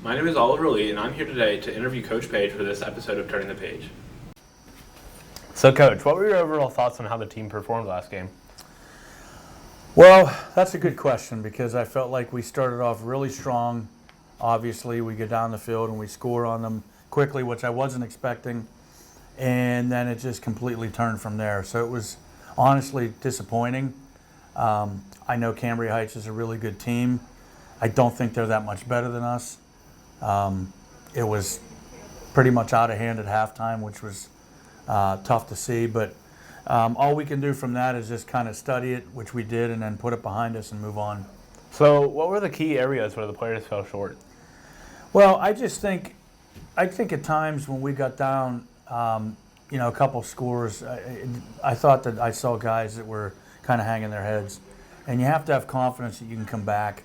My name is Olli Lee, and I'm here today to interview Coach Page for this episode of Turning the Page. So, Coach, what were your overall thoughts on how the team performed last game? Well, that's a good question because I felt like we started off really strong. Obviously, we get down the field and we score on them quickly, which I wasn't expecting, and then it just completely turned from there. So it was honestly disappointing. I know Cambria Heights is a really good team. I don't think they're that much better than us. It was pretty much out of hand at halftime, which was tough to see, but all we can do from that is just kind of study it, which we did, and then put it behind us and move on. So what were the key areas where the players fell short? Well, I think at times when we got down, a couple scores, I thought that I saw guys that were kind of hanging their heads. And you have to have confidence that you can come back.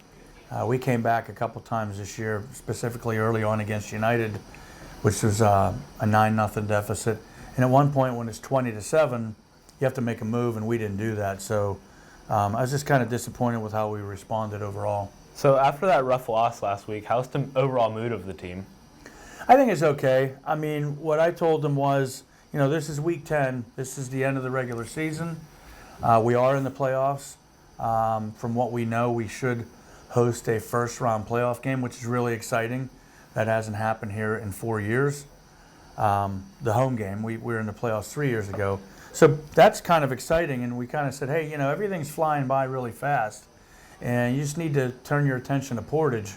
We came back a couple times this year, specifically early on against United, which was a 9-0 deficit. And at one point when it's 20-7, you have to make a move, and we didn't do that. So I was just kind of disappointed with how we responded overall. So after that rough loss last week, how's the overall mood of the team? I think it's okay. I mean, what I told them was, this is week 10. This is the end of the regular season. We are in the playoffs. From what we know, we should host a first-round playoff game, which is really exciting. That hasn't happened here in 4 years. The home game, we were in the playoffs 3 years ago. So that's kind of exciting, and we kind of said, hey, everything's flying by really fast, and you just need to turn your attention to Portage,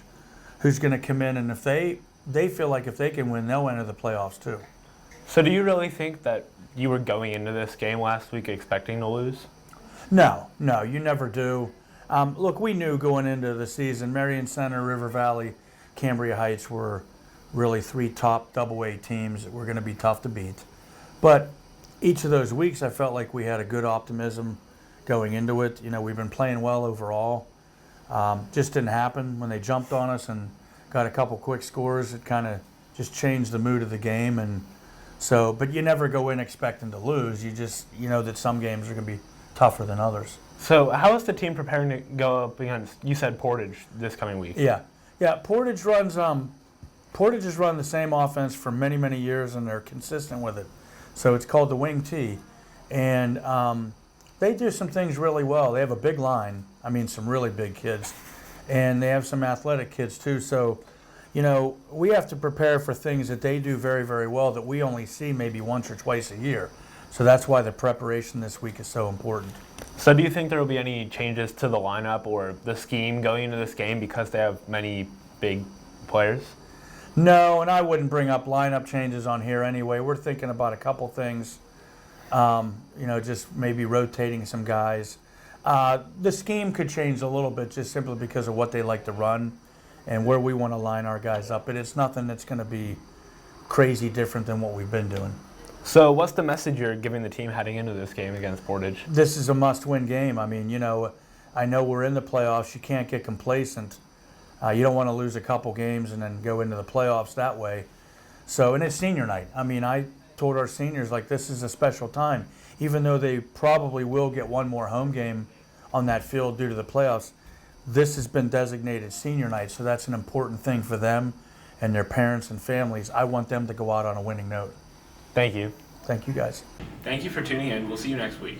who's going to come in, and if they feel like if they can win, they'll enter the playoffs too. So do you really think that you were going into this game last week expecting to lose? No, you never do. Look, we knew going into the season, Marion Center, River Valley, Cambria Heights were really 3 top AA teams that were going to be tough to beat. But each of those weeks, I felt like we had a good optimism going into it. We've been playing well overall. Just didn't happen when they jumped on us and got a couple quick scores. It kind of just changed the mood of the game. And so, but you never go in expecting to lose. You just, that some games are going to be tougher than others. So how is the team preparing to go up against, you said Portage, this coming week? Yeah. Portage has run the same offense for many, many years, and they're consistent with it. So it's called the wing T, and they do some things really well. They have a big line. I mean, some really big kids, and they have some athletic kids too. So, we have to prepare for things that they do very, very well that we only see maybe once or twice a year. So that's why the preparation this week is so important. So do you think there will be any changes to the lineup or the scheme going into this game because they have many big players? No, and I wouldn't bring up lineup changes on here anyway. We're thinking about a couple things, just maybe rotating some guys. The scheme could change a little bit just simply because of what they like to run and where we want to line our guys up. But it's nothing that's going to be crazy different than what we've been doing. So what's the message you're giving the team heading into this game against Portage? This is a must-win game. I mean, I know we're in the playoffs. You can't get complacent. You don't want to lose a couple games and then go into the playoffs that way. So, and it's senior night. I mean, I told our seniors, this is a special time. Even though they probably will get one more home game on that field due to the playoffs, this has been designated senior night, so that's an important thing for them and their parents and families. I want them to go out on a winning note. Thank you. Thank you, guys. Thank you for tuning in. We'll see you next week.